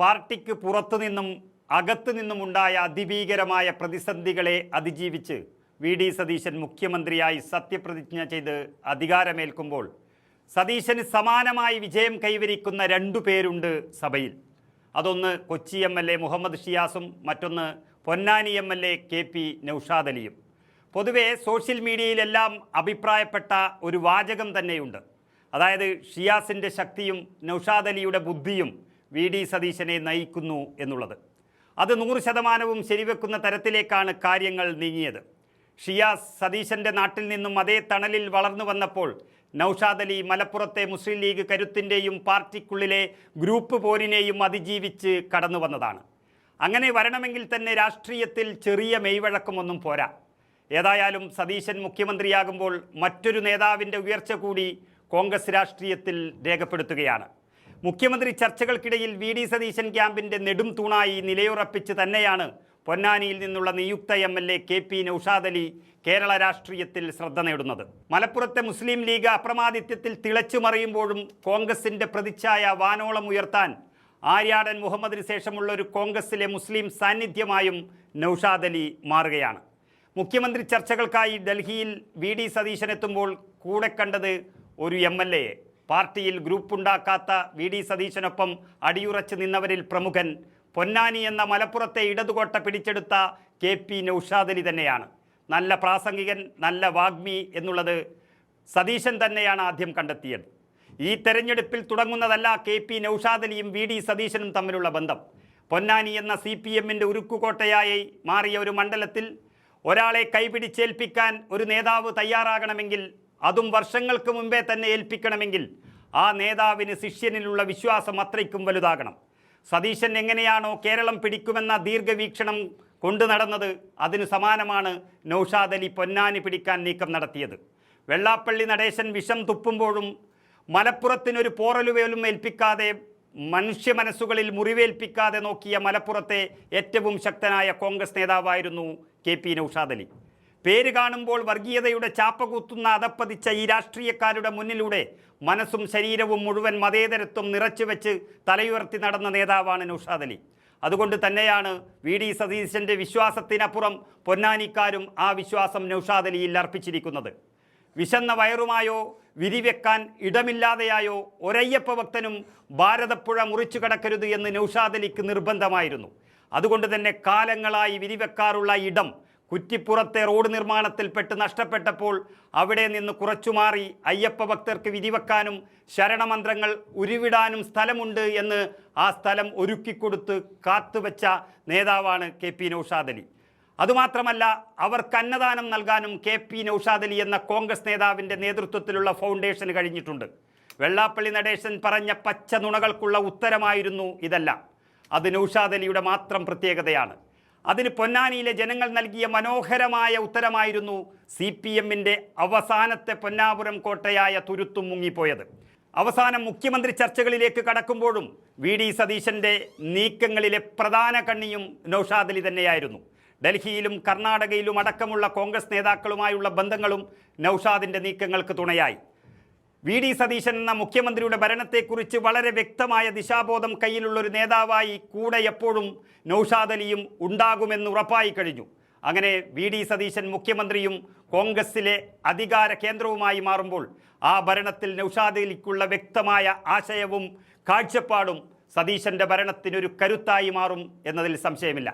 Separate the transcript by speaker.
Speaker 1: പാർട്ടിക്ക് പുറത്തുനിന്നും അകത്തുനിന്നുമുണ്ടായ അതിഭീകരമായ പ്രതിസന്ധികളെ അതിജീവിച്ച് വി.ഡി. സതീശൻ മുഖ്യമന്ത്രിയായി സത്യപ്രതിജ്ഞ ചെയ്ത് അധികാരമേൽക്കുമ്പോൾ സതീശന് സമാനമായി വിജയം കൈവരിക്കുന്ന രണ്ടു പേരുണ്ട് സഭയിൽ. അതൊന്ന് കൊച്ചി എം.എൽ.എ. മുഹമ്മദ് ഷിയാസും മറ്റൊന്ന് പൊന്നാനി എം.എൽ.എ. കെ.പി. നൗഷാദ് അലിയും. പൊതുവെ സോഷ്യൽ മീഡിയയിലെല്ലാം അഭിപ്രായപ്പെട്ട ഒരു വാചകം തന്നെയുണ്ട്. അതായത് ഷിയാസിൻ്റെ ശക്തിയും നൗഷാദ് അലിയുടെ ബുദ്ധിയും വി.ഡി. സതീശനെ നയിക്കുന്നു എന്നുള്ളത്. അത് 100% ശരിവെക്കുന്ന തരത്തിലേക്കാണ് കാര്യങ്ങൾ നീങ്ങിയത്. ഷിയാസ് സതീശൻ്റെ നാട്ടിൽ നിന്നും അതേ തണലിൽ വളർന്നു വന്നപ്പോൾ നൗഷാദ് അലി മലപ്പുറത്തെ മുസ്ലിം ലീഗ് കരുത്തിൻ്റെയും പാർട്ടിക്കുള്ളിലെ ഗ്രൂപ്പ് പോരിനെയും അതിജീവിച്ച് കടന്നു വന്നതാണ്. അങ്ങനെ വരണമെങ്കിൽ തന്നെ രാഷ്ട്രീയത്തിൽ ചെറിയ മെയ്വഴക്കമൊന്നും പോരാ. ഏതായാലും സതീശൻ മുഖ്യമന്ത്രിയാകുമ്പോൾ മറ്റൊരു നേതാവിൻ്റെ ഉയർച്ച കൂടി കോൺഗ്രസ് രാഷ്ട്രീയത്തിൽ രേഖപ്പെടുത്തുകയാണ്. മുഖ്യമന്ത്രി ചർച്ചകൾക്കിടയിൽ വി.ഡി. സതീശൻ ക്യാമ്പിൻ്റെ നെടും തൂണായി നിലയുറപ്പിച്ച് തന്നെയാണ് പൊന്നാനിയിൽ നിന്നുള്ള നിയുക്ത എം.എൽ.എ. കെ.പി. നൗഷാദ് അലി കേരള രാഷ്ട്രീയത്തിൽ ശ്രദ്ധ നേടുന്നത്. മലപ്പുറത്തെ മുസ്ലിം ലീഗ് അപ്രമാദിത്യത്തിൽ തിളച്ചു മറിയുമ്പോഴും കോൺഗ്രസിൻ്റെ പ്രതിച്ഛായ വാനോളം ഉയർത്താൻ ആര്യാടൻ മുഹമ്മദിന് ശേഷമുള്ള ഒരു കോൺഗ്രസിലെ മുസ്ലിം സാന്നിധ്യമായും നൗഷാദ് അലി മാറുകയാണ്. മുഖ്യമന്ത്രി ചർച്ചകൾക്കായി ഡൽഹിയിൽ വി.ഡി. സതീശൻ എത്തുമ്പോൾ കൂടെ കണ്ടത് ഒരു എം.എൽ.എയെ. പാർട്ടിയിൽ ഗ്രൂപ്പുണ്ടാക്കാത്ത വി.ഡി. സതീശനൊപ്പം അടിയുറച്ച് നിന്നവരിൽ പ്രമുഖൻ പൊന്നാനി എന്ന മലപ്പുറത്തെ ഇടതുകോട്ട പിടിച്ചെടുത്ത കെ.പി. നൗഷാദ് അലി തന്നെയാണ്. നല്ല പ്രാസംഗികൻ, നല്ല വാഗ്മി എന്നുള്ളത് സതീശൻ തന്നെയാണ് ആദ്യം കണ്ടെത്തിയത്. ഈ തെരഞ്ഞെടുപ്പിൽ തുടങ്ങുന്നതല്ല കെ.പി. നൗഷാദ് അലിയും വി.ഡി. സതീശനും തമ്മിലുള്ള ബന്ധം. പൊന്നാനി എന്ന CPMൻ്റെ ഉരുക്കുകോട്ടയായി മാറിയ ഒരു മണ്ഡലത്തിൽ ഒരാളെ കൈപിടിച്ചേൽപ്പിക്കാൻ ഒരു നേതാവ് തയ്യാറാകണമെങ്കിൽ, അതും വർഷങ്ങൾക്ക് മുമ്പേ തന്നെ ഏൽപ്പിക്കണമെങ്കിൽ, ആ നേതാവിന് ശിഷ്യനിലുള്ള വിശ്വാസം അത്രയ്ക്കും വലുതാകണം. സതീശൻ എങ്ങനെയാണോ കേരളം പിടിക്കുമെന്ന ദീർഘവീക്ഷണം കൊണ്ടു നടന്നത്, അതിനു സമാനമാണ് നൗഷാദ് അലി പൊന്നാനി പിടിക്കാൻ നീക്കം നടത്തിയത്. വെള്ളാപ്പള്ളി നടേശൻ വിഷം തുപ്പുമ്പോഴും മലപ്പുറത്തിനൊരു പോറലുവേലും ഏൽപ്പിക്കാതെ, മനുഷ്യ മനസ്സുകളിൽ മുറിവേൽപ്പിക്കാതെ നോക്കിയ മലപ്പുറത്തെ ഏറ്റവും ശക്തനായ കോൺഗ്രസ് നേതാവായിരുന്നു കെ.പി. നൗഷാദ് അലി. പേര് കാണുമ്പോൾ വർഗീയതയുടെ ചാപ്പകുത്തുന്ന അതപ്പതിച്ച ഈ രാഷ്ട്രീയക്കാരുടെ മുന്നിലൂടെ മനസ്സും ശരീരവും മുഴുവൻ മതേതരത്വം നിറച്ചുവെച്ച് തലയുയർത്തി നടന്ന നേതാവാണ് നൗഷാദ് അലി. അതുകൊണ്ട് തന്നെയാണ് വി.ഡി. സതീശൻ്റെ വിശ്വാസത്തിനപ്പുറം പൊന്നാനിക്കാരും ആ വിശ്വാസം നൗഷാദ് അലിയിൽ അർപ്പിച്ചിരിക്കുന്നത്. വിശന്ന വയറുമായോ വിരിവെക്കാൻ ഇടമില്ലാതെയായോ ഒരയ്യപ്പ ഭക്തനും ഭാരതപ്പുഴ മുറിച്ചു കടക്കരുത് എന്ന് നൗഷാദ് അലിക്ക് നിർബന്ധമായിരുന്നു. അതുകൊണ്ട് തന്നെ കാലങ്ങളായി വിരിവെക്കാറുള്ള ഇടം കുറ്റിപ്പുറത്തെ റോഡ് നിർമ്മാണത്തിൽപ്പെട്ട് നഷ്ടപ്പെട്ടപ്പോൾ അവിടെ നിന്ന് കുറച്ചുമാറി അയ്യപ്പ ഭക്തർക്ക് വിരിവെക്കാനും ശരണമന്ത്രങ്ങൾ ഉരുവിടാനും സ്ഥലമുണ്ട് എന്ന് ആ സ്ഥലം ഒരുക്കിക്കൊടുത്ത് കാത്തുവെച്ച നേതാവാണ് കെ.പി. നൗഷാദ് അലി. അതുമാത്രമല്ല, അവർക്ക് അന്നദാനം നൽകാനും കെ.പി. നൗഷാദ് അലി എന്ന കോൺഗ്രസ് നേതാവിൻ്റെ നേതൃത്വത്തിലുള്ള ഫൗണ്ടേഷന് കഴിഞ്ഞിട്ടുണ്ട്. വെള്ളാപ്പള്ളി നടേശൻ പറഞ്ഞ പച്ച നുണകൾക്കുള്ള ഉത്തരമായിരുന്നു ഇതെല്ലാം. അത് നൗഷാദ് അലിയുടെ മാത്രം പ്രത്യേകതയാണ്. അതിന് പൊന്നാനിയിലെ ജനങ്ങൾ നൽകിയ മനോഹരമായ ഉത്തരമായിരുന്നു CPMൻ്റെ അവസാനത്തെ പൊന്നാപുരം കോട്ടയായ തുരുത്തും മുങ്ങിപ്പോയത്. അവസാനം മുഖ്യമന്ത്രി ചർച്ചകളിലേക്ക് കടക്കുമ്പോഴും വി.ഡി. സതീശൻ്റെ നീക്കങ്ങളിലെ പ്രധാന കണ്ണിയും നൗഷാദ് അലി തന്നെയായിരുന്നു. ഡൽഹിയിലും കർണാടകയിലും അടക്കമുള്ള കോൺഗ്രസ് നേതാക്കളുമായുള്ള ബന്ധങ്ങളും നൗഷാദിൻ്റെ നീക്കങ്ങൾക്ക് തുണയായി. വി.ഡി. സതീശൻ എന്ന മുഖ്യമന്ത്രിയുടെ ഭരണത്തെക്കുറിച്ച് വളരെ വ്യക്തമായ ദിശാബോധം കയ്യിലുള്ളൊരു നേതാവായി കൂടെ എപ്പോഴും നൗഷാദ് അലിയും ഉണ്ടാകുമെന്ന് ഉറപ്പായി കഴിഞ്ഞു. അങ്ങനെ വി.ഡി. സതീശൻ മുഖ്യമന്ത്രിയും കോൺഗ്രസിലെ അധികാര കേന്ദ്രവുമായി മാറുമ്പോൾ ആ ഭരണത്തിൽ നൗഷാദ് അലിക്കുള്ള വ്യക്തമായ ആശയവും കാഴ്ചപ്പാടും സതീശൻ്റെ ഭരണത്തിനൊരു കരുത്തായി മാറും എന്നതിൽ സംശയമില്ല.